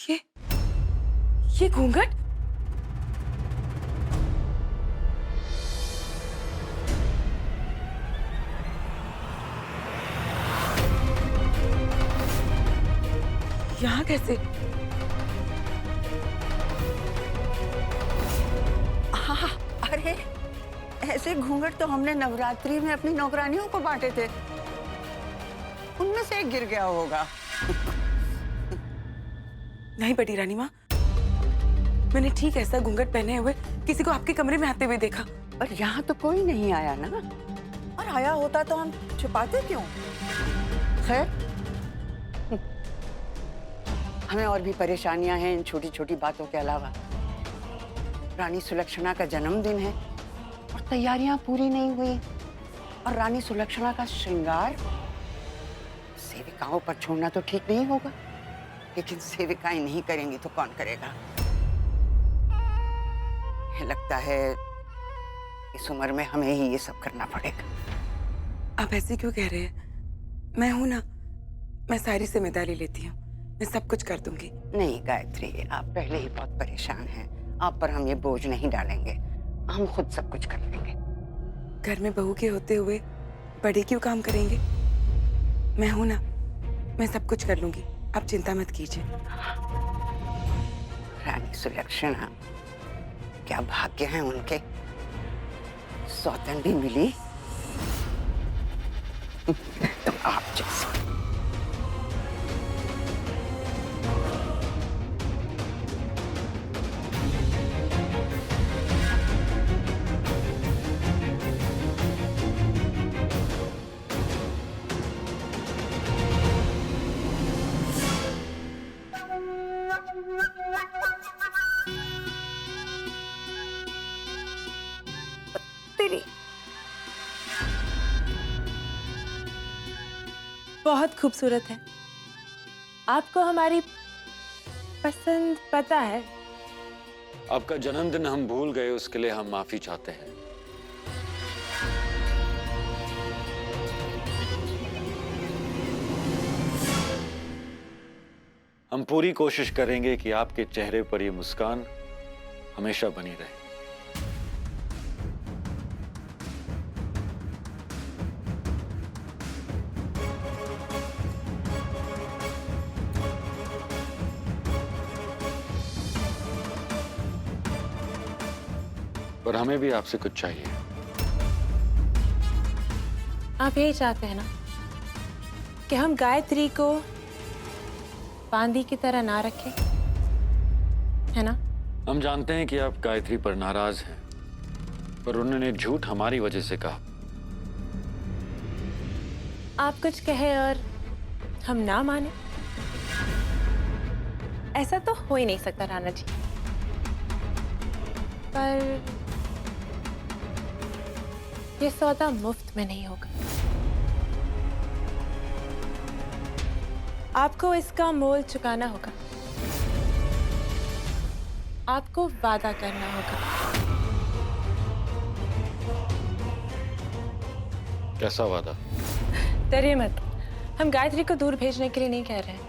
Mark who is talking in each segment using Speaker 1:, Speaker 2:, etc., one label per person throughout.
Speaker 1: ये ये घूंघट? यहाँ कैसे?
Speaker 2: हाँ, अरे ऐसे घूंघट तो हमने नवरात्रि में अपनी नौकरानियों को बांटे थे, उनमें से एक गिर गया होगा।
Speaker 1: नहीं बड़ी रानी माँ, मैंने ठीक ऐसा घूंघट पहने हुए किसी को आपके कमरे में आते हुए देखा।
Speaker 2: पर यहाँ तो कोई नहीं आया ना, और आया होता तो हम छुपाते क्यों? खैर, हमें और भी परेशानियां हैं इन छोटी छोटी बातों के अलावा। रानी सुलक्षणा का जन्मदिन है और तैयारियां पूरी नहीं हुई, और रानी सुलक्षणा का श्रृंगार सेविकाओं पर छोड़ना तो ठीक नहीं होगा, लेकिन सेविकाएं नहीं करेंगी तो कौन करेगा? लगता है इस उम्र में हमें ही ये सब करना पड़ेगा।
Speaker 1: आप ऐसे क्यों कह रहे हैं? मैं हूं ना, मैं सारी जिम्मेदारी लेती हूँ, मैं सब कुछ कर दूंगी।
Speaker 2: नहीं गायत्री, आप पहले ही बहुत परेशान हैं, आप पर हम ये बोझ नहीं डालेंगे, हम खुद सब कुछ कर लेंगे।
Speaker 1: घर में बहू के होते हुए बड़े क्यों काम करेंगे? मैं हूं ना, मैं सब कुछ कर लूंगी, आप चिंता मत कीजिए।
Speaker 2: रानी सुलक्षणा, क्या भाग्य है उनके, सौतन भी मिली तो आप जैसे।
Speaker 1: तेरी
Speaker 3: बहुत खूबसूरत है। आपको हमारी पसंद पता है।
Speaker 4: आपका जन्मदिन हम भूल गए, उसके लिए हम माफी चाहते हैं। हम पूरी कोशिश करेंगे कि आपके चेहरे पर ये मुस्कान हमेशा बनी रहे। पर हमें भी आपसे कुछ चाहिए।
Speaker 3: आप यही चाहते हैं ना कि हम गायत्री को बांदी की तरह ना रखें, है ना?
Speaker 4: हम जानते हैं कि आप गायत्री पर नाराज हैं, पर उन्होंने झूठ हमारी वजह से कहा।
Speaker 3: आप कुछ कहे और हम ना माने, ऐसा तो हो ही नहीं सकता राणा जी। पर ये सौदा मुफ्त में नहीं होगा। आपको इसका मोल चुकाना होगा, आपको वादा करना होगा।
Speaker 4: कैसा वादा?
Speaker 3: डरिए मत, हम गायत्री को दूर भेजने के लिए नहीं कह रहे हैं।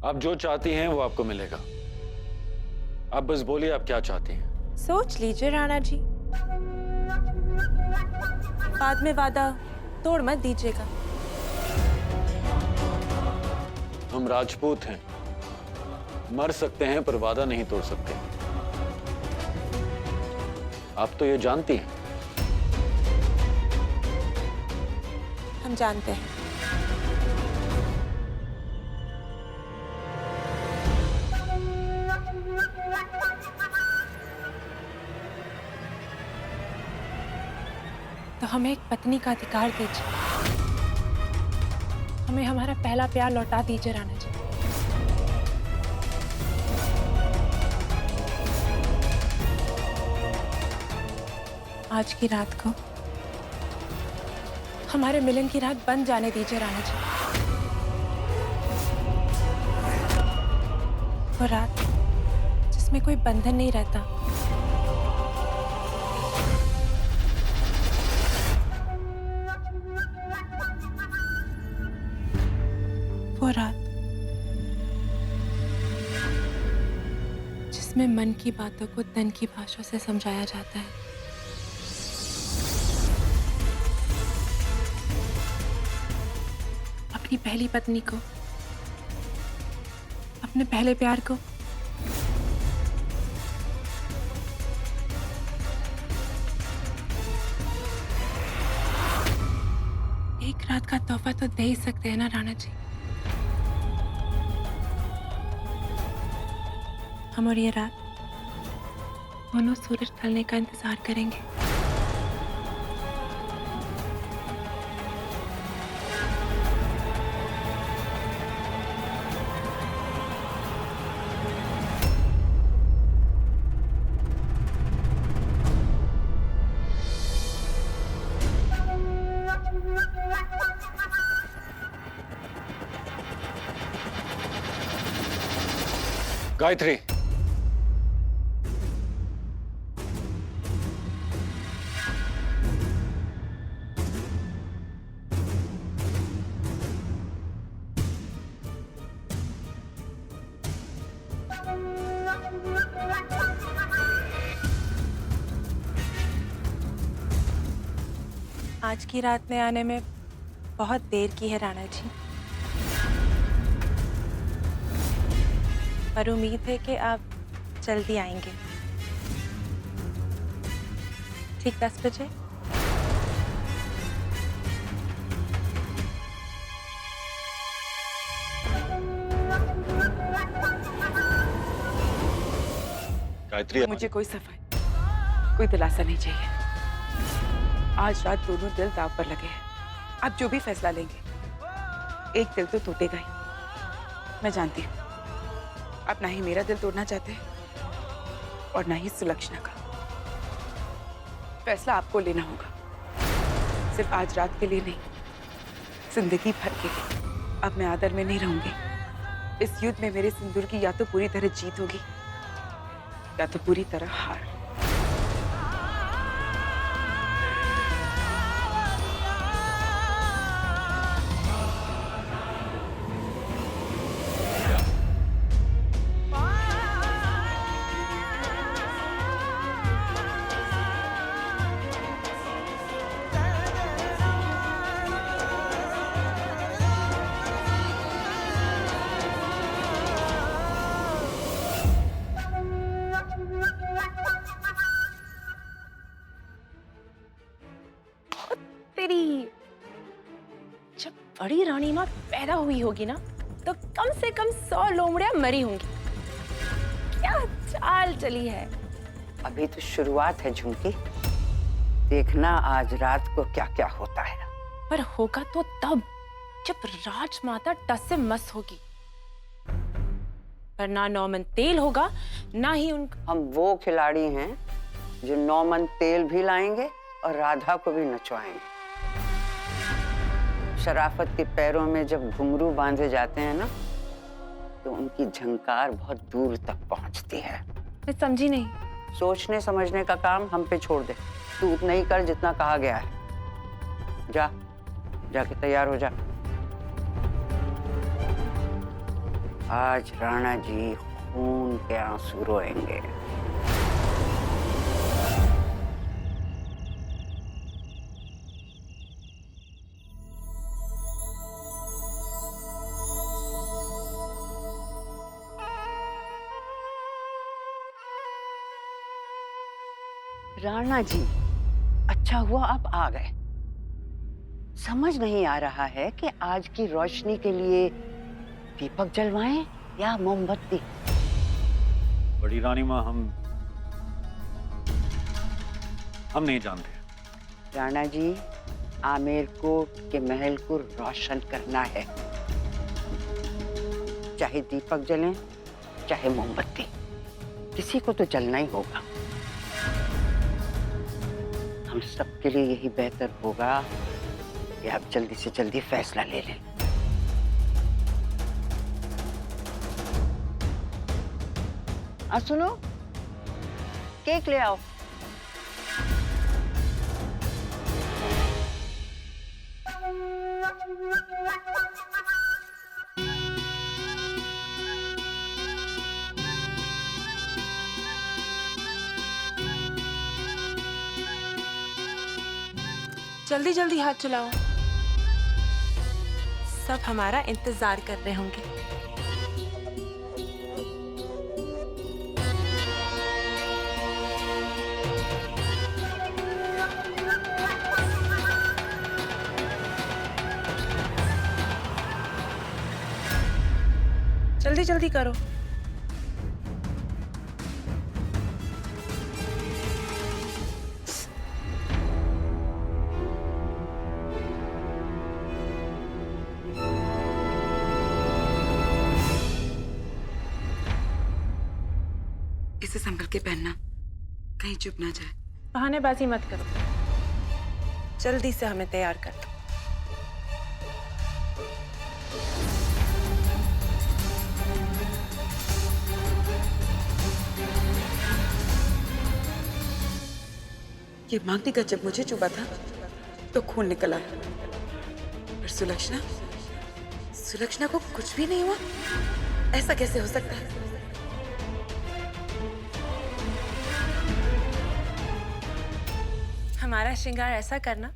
Speaker 4: आप जो चाहती हैं वो आपको मिलेगा। आप बस बोलिए आप क्या चाहती हैं।
Speaker 3: सोच लीजिए राणा जी, बाद में वादा तोड़ मत दीजिएगा।
Speaker 4: हम राजपूत हैं, मर सकते हैं पर वादा नहीं तोड़ सकते। आप तो ये जानती हैं।
Speaker 3: हम जानते हैं। तो हमें एक पत्नी का अधिकार दीजिए, हमें हमारा पहला प्यार लौटा दीजिए राणा जी। आज की रात को हमारे मिलन की रात बन जाने दीजिए राणा जी। वो रात जिसमें कोई बंधन नहीं रहता, अपने मन की बातों को तन की भाषा से समझाया जाता है। अपनी पहली पत्नी को, अपने पहले प्यार को, एक रात का तोहफा तो दे ही सकते हैं ना राणा जी। हम और ये रात दोनों सूरज ढलने का इंतजार करेंगे।
Speaker 4: गायत्री,
Speaker 3: आज की रात में आने में बहुत देर की है राणा जी, पर उम्मीद है कि आप जल्दी आएंगे। ठीक 10 बजे।
Speaker 4: गायत्री,
Speaker 1: मुझे कोई सफाई, कोई दिलासा नहीं चाहिए। आज रात दोनों दिल दांव पर लगे हैं। आप जो भी फैसला लेंगे, एक दिल तो टूटेगा ही। मैं जानती हूँ आप ना ही मेरा दिल तोड़ना चाहते हैं और ना ही सुलक्षणा का। फैसला आपको लेना होगा, सिर्फ आज रात के लिए नहीं, जिंदगी भर के लिए। अब मैं आदर में नहीं रहूंगी। इस युद्ध में मेरे सिंदूर की या तो पूरी तरह जीत होगी या तो पूरी तरह हार।
Speaker 3: तेरी जब बड़ी रानी माँ पैदा हुई होगी ना, तो कम से कम 100 लोमड़ियां मरी होंगी। क्या चाल चली है।
Speaker 2: अभी तो शुरुआत है झुमकी, देखना आज रात को क्या क्या होता है।
Speaker 3: पर होगा तो तब जब राजमाता टस से मस होगी। पर ना नौमन तेल होगा, ना ही उनका।
Speaker 2: हम वो खिलाड़ी हैं जो 9 मन तेल भी लाएंगे और राधा को भी नचवाएंगे। शराफत के पैरों में जब घुंघरू बांधे जाते हैं ना, तो उनकी झंकार बहुत दूर तक पहुंचती है।
Speaker 3: मैं समझी नहीं।
Speaker 2: सोचने समझने का काम हम पे छोड़ दे। तू उतना ही कर जितना कहा गया है। जा, जाके तैयार हो जा। आज राणा जी खून के आंसू रोएंगे। राणा जी, अच्छा हुआ आप आ गए। समझ नहीं आ रहा है कि आज की रोशनी के लिए दीपक जलवाएं या मोमबत्ती।
Speaker 4: बड़ी रानी माँ, हम नहीं जानते।
Speaker 2: राणा जी, आमेर कोट के महल को रोशन करना है। चाहे दीपक जलें, चाहे मोमबत्ती, किसी को तो जलना ही होगा। हम सबके लिए यही बेहतर होगा कि आप जल्दी से जल्दी फैसला ले लें। सुनो, केक ले आओ।
Speaker 3: जल्दी जल्दी हाथ चलाओ, सब हमारा इंतजार कर रहे होंगे। जल्दी जल्दी करो।
Speaker 1: इसे संभल के पहनना, कहीं चुप ना जाए।
Speaker 3: बहानेबाजी मत करो, जल्दी से हमें तैयार कर दो।
Speaker 1: ये मांगटी का जब मुझे चुभा था तो खून निकल आया, पर सुलक्षणा को कुछ भी नहीं हुआ। ऐसा कैसे हो सकता है?
Speaker 3: हमारा श्रृंगार ऐसा करना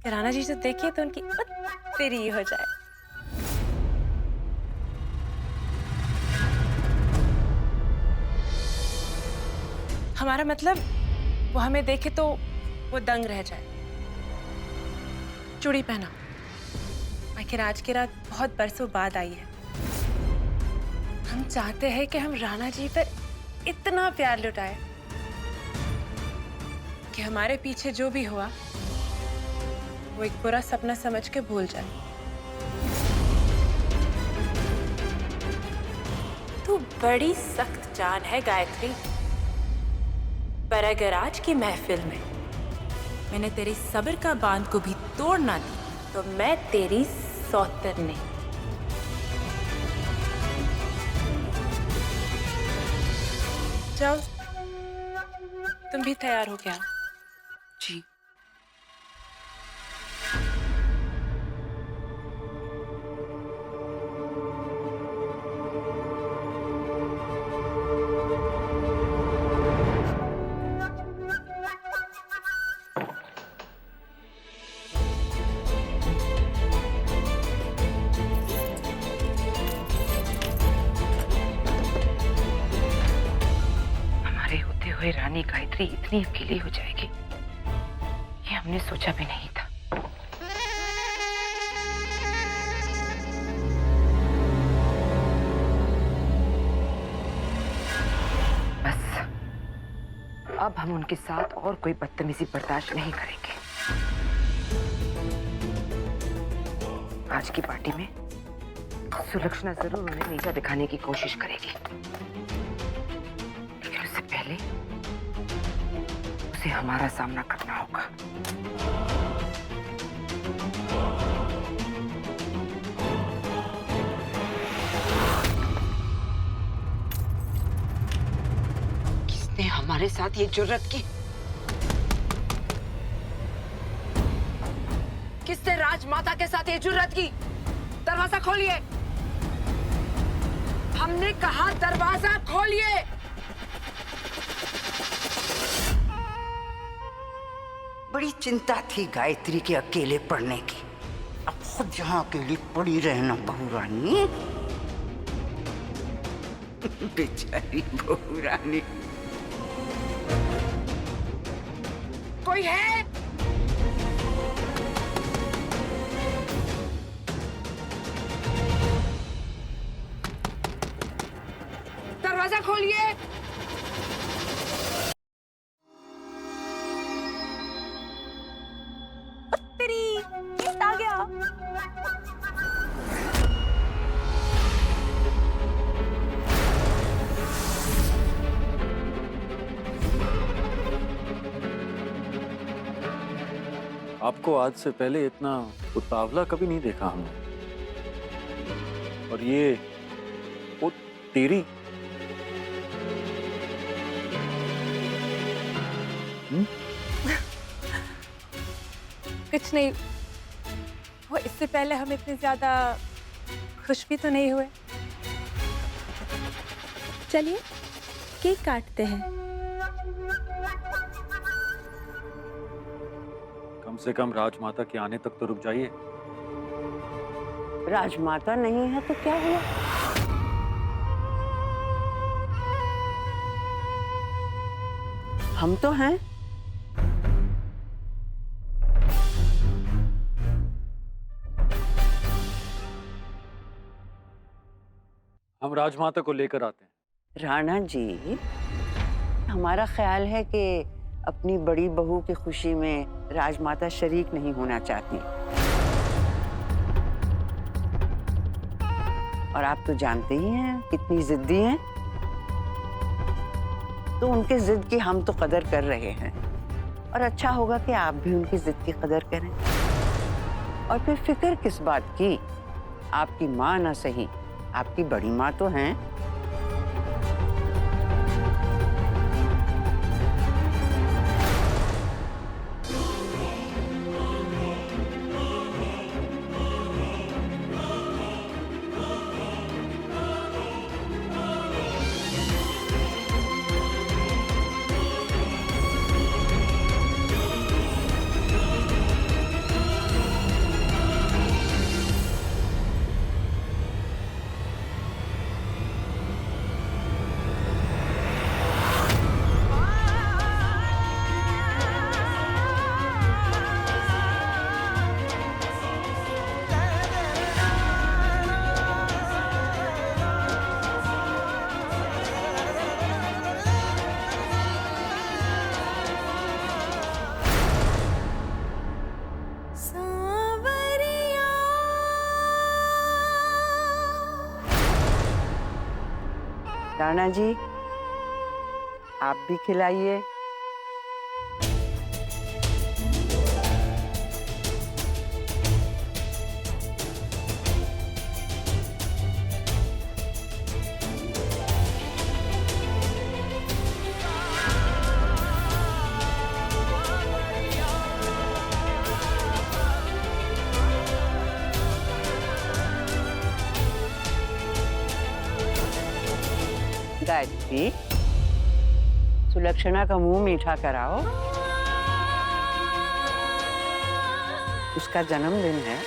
Speaker 3: कि राणा जी से देखिए तो उनकी तेरी हो जाए। हमारा मतलब वो हमें देखे तो वो दंग रह जाए। चूड़ी पहना, आखिर आज की रात बहुत बरसों बाद आई है। हम चाहते हैं कि हम राणा जी पर इतना प्यार लुटाए कि हमारे पीछे जो भी हुआ वो एक बुरा सपना समझ के भूल जाए। तू बड़ी सख्त जान है गायत्री, पर अगर आज की महफिल में मैंने तेरी सब्र का बांध को भी तोड़ ना दी तो मैं तेरी सौतरनी। जाओ, तुम भी तैयार हो क्या?
Speaker 1: जी।
Speaker 5: रानी गायत्री इतनी अकेली हो जाएगी, ये हमने सोचा भी नहीं था। बस अब हम उनके साथ और कोई बदतमीजी बर्दाश्त नहीं करेंगे। आज की पार्टी में सुलक्षणा जरूर उन्हें नीचा दिखाने की कोशिश करेगी, लेकिन उससे पहले उसे हमारा सामना करना होगा। किसने हमारे साथ ये जुर्रत की? किसने राजमाता के साथ ये जुर्रत की? दरवाजा खोलिए! हमने कहा दरवाजा खोलिए!
Speaker 2: बड़ी चिंता थी गायत्री के अकेले पड़ने की। अब खुद यहाँ अकेली पड़ी रहना बहू रानी। बेचारी बहू रानी। कोई है? दरवाजा खोलिए!
Speaker 3: आ गया।
Speaker 4: आपको आज से पहले इतना उतावला कभी नहीं देखा हमने। और ये वो तेरी
Speaker 3: कुछ नहीं, वो इससे पहले हम इतने ज्यादा खुश भी तो नहीं हुए। चलिए केक काटते हैं।
Speaker 4: कम कम से कम राजमाता के आने तक तो रुक जाइए।
Speaker 2: राजमाता नहीं है तो क्या हुआ? हम तो हैं।
Speaker 4: हम राजमाता को लेकर आते हैं।
Speaker 2: राणा जी, हमारा ख्याल है कि अपनी बड़ी बहू की खुशी में राजमाता शरीक नहीं होना चाहती। और आप तो जानते ही हैं कितनी जिद्दी हैं। तो उनके जिद की हम तो कदर कर रहे हैं और अच्छा होगा कि आप भी उनकी जिद की कदर करें। और फिर फिक्र किस बात की? आपकी माँ ना सही, आपकी बड़ी माँ तो हैं। राणा जी, आप भी खिलाइए। गायत्री, सुलक्षणा का मुंह मीठा कराओ। उसका जन्मदिन है।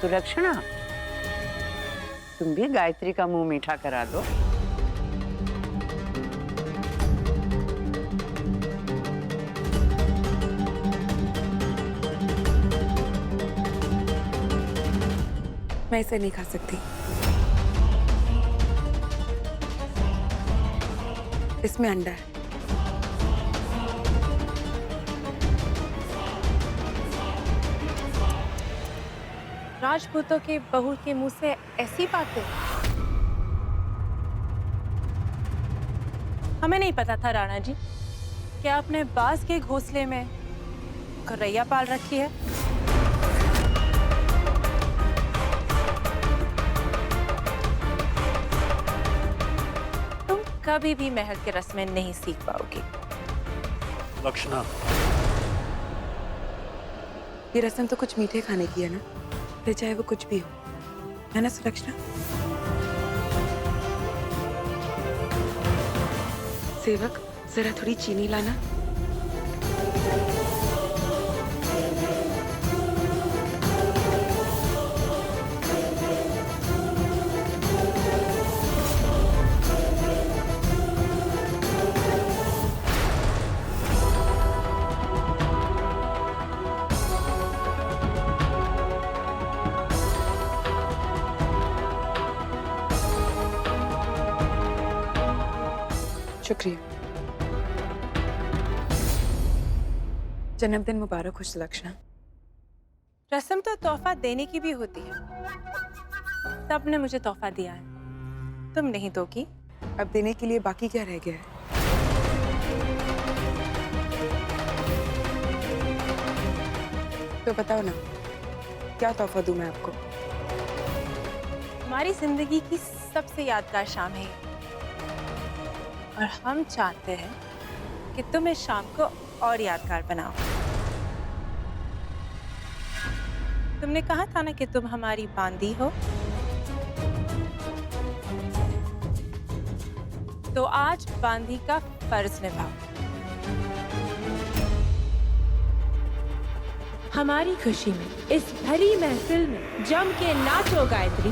Speaker 2: सुलक्षणा, तुम भी गायत्री का मुंह मीठा करा दो।
Speaker 1: मैं इसे नहीं खा सकती। इसमें अंडा है।
Speaker 3: राजपूतों के बहू के मुंह से ऐसी बातें? हमें नहीं पता था राणा जी, क्या आपने बाज के घोंसले में गौरैया पाल रखी है? तुम कभी भी महल के रस्में नहीं सीख पाओगी।
Speaker 4: लक्षणा,
Speaker 1: ये रस्म तो कुछ मीठे खाने की है ना, फिर चाहे वो कुछ भी हो, है ना सुलक्षणा? सेवक, जरा थोड़ी चीनी लाना। शुक्रिया। जन्मदिन मुबारक हो सुलक्षणा।
Speaker 3: रस्म तो तोहफा देने की भी होती है। सब ने मुझे तोहफा दिया है, तुम नहीं दोगी?
Speaker 1: अब देने के लिए बाकी क्या रह गया है? तो बताओ ना, क्या तोहफा दूं मैं आपको?
Speaker 3: हमारी जिंदगी की सबसे यादगार शाम है ये। और हम चाहते हैं कि तुम इस शाम को और यादगार बनाओ। तुमने कहा था ना कि तुम हमारी बांदी हो, तो आज बांदी का फर्ज निभाओ। हमारी खुशी में इस भरी महफिल में जम के नाचो गायत्री।